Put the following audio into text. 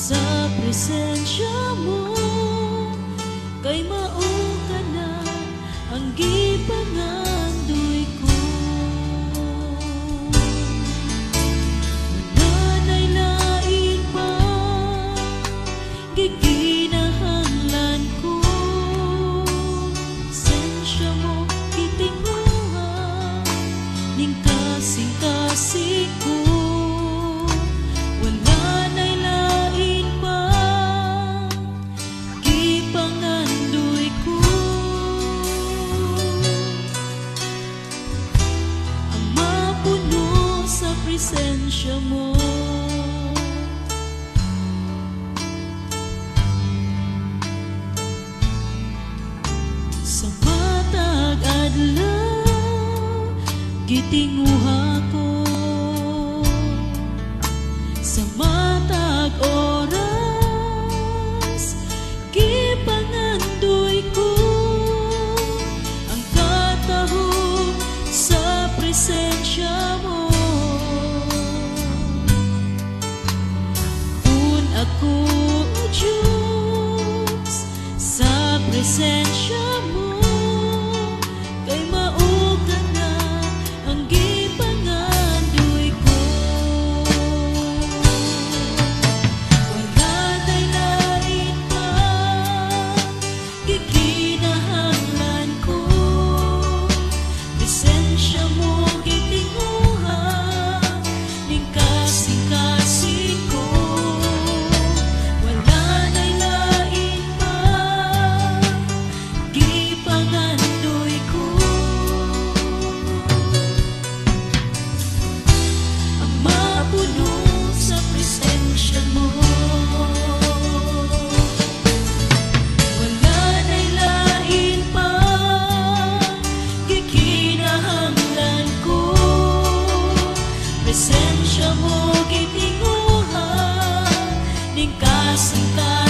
sa presensya mo, kay mao ka na ang gipangandoy ko. Nanay lain pa giginahanglan ko, presensya mo gitinguhan ning kasing-kasing ko. Presensya mo, sa matag adlaw gitinguha ko, sa matag oras gipangandoy ko ang katahong sa presensya mo. Ako, Diyos, sa presensya mo, kay mao ka na ang gipangandoy ko. Wala na'y lain pa gikinahanglan ko, presensya mo gitinguhan ning kasing-kasing ko. Presensya mo gitinguhan ning kasing-kasing